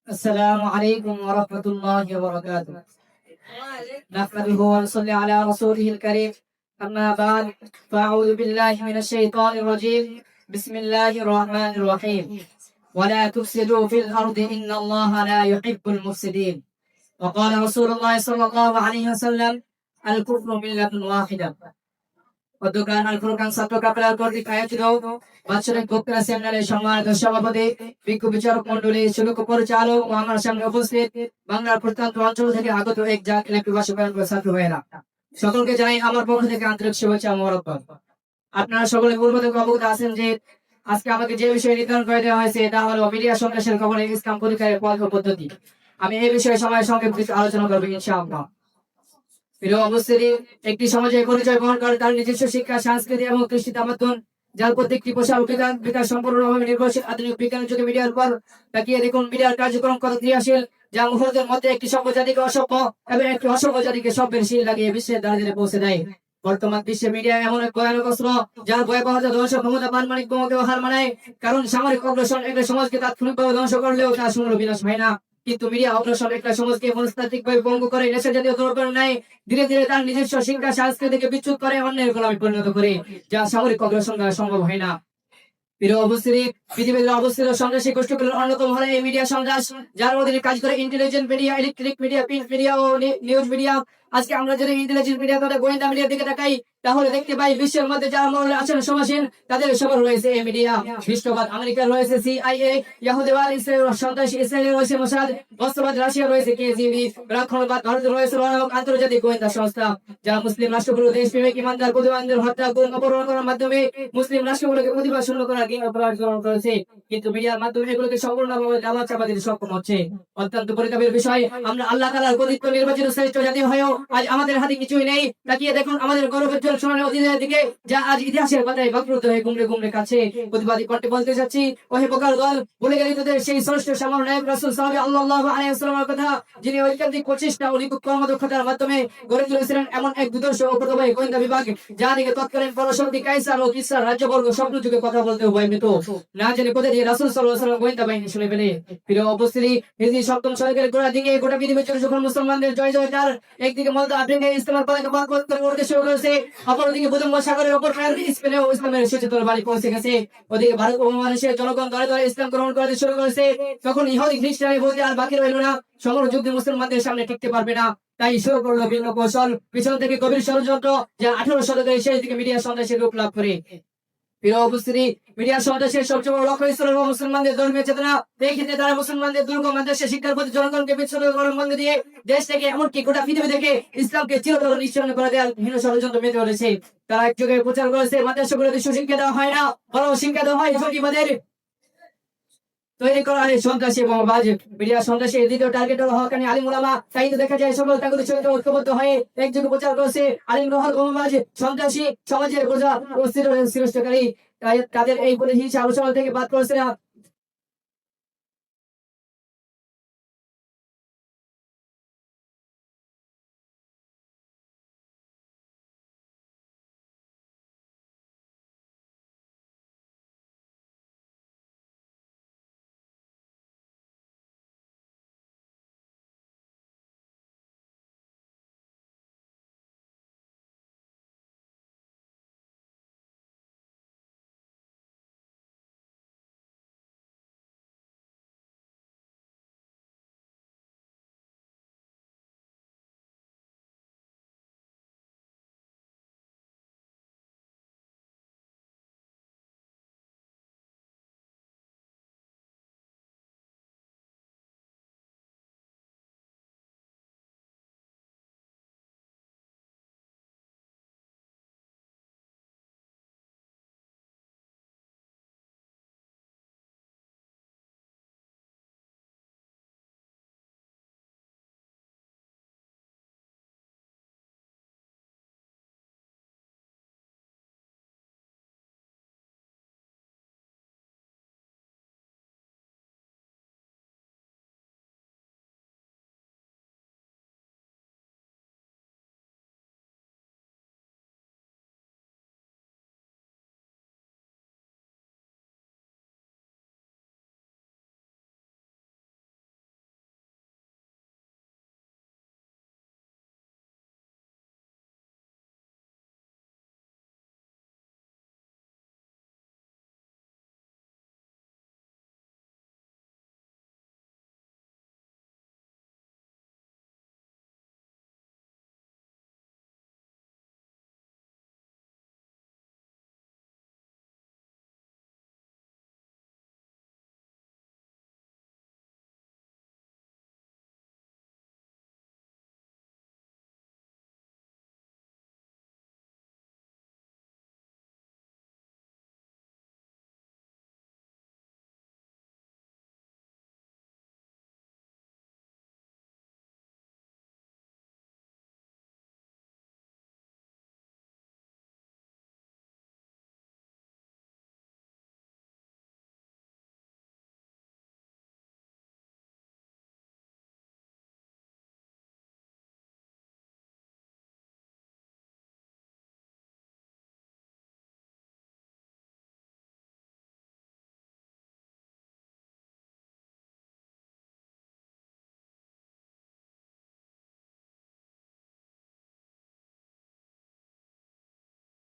السلام عليكم ورحمة الله وبركاته. نحمده ونصلي على رسوله الكريم. أما بعد فأعوذ بالله من الشيطان الرجيم. بسم الله الرحمن الرحيم. ولا تفسدوا في الأرض إن الله لا يحب المفسدين. وقال رسول الله صلى الله عليه وسلم الكفر ملة واحدة. গতকাল আল ফুরকান ছাত্র কাফেলার কর্তৃক আয়োজিত বাৎসরিক বক্তৃতা সেমিনারের সম্মানিত সভাপতি, বিজ্ঞ বিচারক মণ্ডলী, শুল্ক পরিচালক ও আমার সামনে উপস্থিত বাংলার প্রত্যন্ত অঞ্চল থেকে আগত এক জাতীয় প্রবাসী ছাত্র ভাইয়েরা, সকলকে জানাই আমার পক্ষ থেকে আন্তরিক শুভেচ্ছা ও মোবারকবাদ। আপনারা সকলে পূর্ব থেকে অবগত আছেন যে আজকে আমাকে যে বিষয়ে নির্ধারণ করে দেওয়া হয়েছে তা হলো মিডিয়া সন্ত্রাসের খবরে ইসলাম পরীক্ষার পথ ও পদ্ধতি। আমি এই বিষয়ে সময় সংক্ষেপে কিছু আলোচনা করবো ইনশাআল্লাহ। প্রিয় উপস্থিতি, একটি সমাজের পরিচয় বহন করে তার নিজস্ব শিক্ষা, সংস্কৃতি এবং কৃষ্টি তামাদ্দুন, যার প্রত্যেকটি প্রসার বিকাশ সম্পূর্ণভাবে নির্ভরশীল আধুনিক বিজ্ঞানের যুগে মিডিয়ার উপর তাকিয়ে দেখুন মিডিয়ার কার্যক্রম কত ক্রিয়াশীল, যা মুহূর্তের মধ্যে একটি সভ্য জাতিকে অসভ্য এবং একটি অসভ্য জাতিকে সভ্যের শিল লাগিয়ে বিশ্বের দারিদ্র্যে পৌঁছে দেয়। বর্তমান বিশ্বে মিডিয়া এমন এক ভয়ানক অস্ত্র, যার ভয়াবহতা ধ্বংস ক্ষমতা পারমাণবিক বোমাকেও হার মানায়। কারণ সামরিক অগ্রসর একটা সমাজকে তাৎক্ষণিকভাবে ধ্বংস করলেও তা সমূল বিনাশ হয় না, কিন্তু মিডিয়া অগ্রসর একটা সমাজকে মনস্তাত্ত্বিকভাবে পঙ্গু করে নেশা জাতীয় দুর্বল নেয়, ধীরে ধীরে তার নিজস্ব শিক্ষা সংস্কৃতিকে বিচ্যুত করে অন্যের গোলামে পরিণত করে, যা সামরিক অগ্রসর দ্বারা সম্ভব হয় না। প্রিয় উপস্থিতি, পৃথিবীর অবস্থিত সন্ত্রাসী গোষ্ঠীগুলোর অন্যতম হলো এই মিডিয়া সন্ত্রাস, যার অধীনে কাজ করে intelligent media, electric media, print media ও নিউজ মিডিয়া। আজকে আমরা যদি ইন্টেলিজেন্ট মিডিয়া তথা গোয়েন্দা মিডিয়ার দিকে তাকাই, তাহলে দেখতে পাই বিশ্বের মধ্যে যারা মহলে আছেন সমাসীন, তাদের সবার রয়েছে এই মিডিয়া। বিশ্ববাদ আমেরিকার রয়েছে সিআইএ, ইয়াহুদিবাদ ইসরায়েল সন্ত্রাসী ইসরায়েলের রয়েছে মোসাদ, বস্ত্রবাদ রাশিয়া রয়েছে কেজিবি, রাক্ষণবাদ ভারতে রয়েছে আন্তর্জাতিক গোয়েন্দা সংস্থা, যারা মুসলিম রাষ্ট্রগুলো দেশপ্রেমিক ইমানদার প্রতিবাদের হত্যা, গুম, অপহরণ করার মাধ্যমে মুসলিম রাষ্ট্রগুলোকে প্রতিবাদ শূন্য করার অপরাধ গ্রহণ করেছে। কিন্তু মিডিয়ার মাধ্যমে এগুলোকে সম্পূর্ণভাবে দামা চাপা দিতে সক্ষম হচ্ছে। অত্যন্ত পরিতাপের বিষয়, আমরা আল্লাহ তাআলার কর্তৃত্ব নির্বাচিত শ্রেষ্ঠ জাতি হয়েও আজ আমাদের হাতে কিছুই নেই। তাকিয়ে দেখুন আমাদের গৌরবোজ্জ্বল সোনালী অতীতের দিকে, যা আজ ইতিহাসের পাতায় বাকরুদ্ধ হয়ে গুমড়ে গুমড়ে কাছে। প্রতিবাদী কণ্ঠে বলতে চাচ্ছি, ওহে বোকার দল, ভুলে গেলি তোদের সেই শ্রেষ্ঠ সামর নায়ক রাসূল সাল্লাল্লাহু আলাইহি ওয়াসাল্লামের কথা, যিনি ঐকান্তিক প্রচেষ্টা ও নিখুঁত কর্মদক্ষতার মাধ্যমে গড়ে তুলেছিলেন এমন এক দুর্ধর্ষ ও প্রতিভাবান গোয়েন্দা বিভাগ, যা দিকে তৎকালীন পরাশক্তি কাইসার ও কিসরার রাজ্যবর্গ স্বপ্ন যুগে কথা বলতে ভয়ভীত, না জেনে কোথায় দিয়ে রাসূল সাল্লাল্লাহু আলাইহি ওয়াসাল্লাম গোয়েন্দা বাহিনী শুনে ফেলে। প্রিয় উপস্থিতি, হিজরি সপ্তম শতকের গোড়া দিকে গোটা পৃথিবী জুড়ে যখন মুসলমানদের জয় জয়কার একদিকে মধ্য আফ্রিকায় ইসলামের পতাকা বাঁক করে উড়তে শুরু করেছে, অপরদিকে ভূমধ্য সাগরের ওপর স্পেনেও ইসলামের সচেতন বাণী পৌঁছে গেছে, ওদিকে ভারত উপমহাদেশের জনগণ দলে দলে ইসলাম গ্রহণ করতে শুরু করেছে, তখন ইহুদি খ্রিস্টান বলতে আর বাকি রইল না, সমগ্র যুদ্ধে মুসলমানদের সামনে টিকতে পারবে না। তাই শুরু করলো ভিন্ন কৌশল, পিছন থেকে গভীর ষড়যন্ত্র, যা 18 শতকের শেষ দিকে মিডিয়া সন্ত্রাসের রূপ লাভ করে। প্রিয় উপস্থিতি, মিডিয়া সন্ত্রাসের সবচেয়ে বড় লক্ষ্য ইসলাম ও মুসলমানদের ধর্মীয় চেতনা। এই ক্ষেত্রে তারা মুসলমানদের দুর্গম দেশে শিক্ষার প্রতি জনগণকে বিচ্ছিন্ন করার মধ্যে দিয়ে দেশ থেকে এমনকি গোটা পৃথিবী থেকে ইসলামকে চিরতরে নিশ্চিহ্ন করে দেওয়ার হীন ষড়যন্ত্র মেতে উঠেছে। তারা এক যুগে প্রচার করেছে মাদ্রাসাগুলোতে সুশিক্ষা দেওয়া হয় না, বরং শিক্ষা দেওয়া হয় জঙ্গিবাদের তৈরি করা হয় সন্ত্রাসী এবং বাজে। মিডিয়া সন্ত্রাসের দ্বিতীয় টার্গেট হলো হকানি আলিম উলামা। তাই তো দেখা যায় সকল তাগুদের সঙ্গে ঐক্যবদ্ধ হয়ে একযোগে প্রচার করেছে আলিম রহল বোমাবাজ সন্ত্রাসী সমাজের বোঝা ও সৃষ্টিকারী। তাদের এই বলে হিংসা আলোচনা থেকে বাদ করেছে না,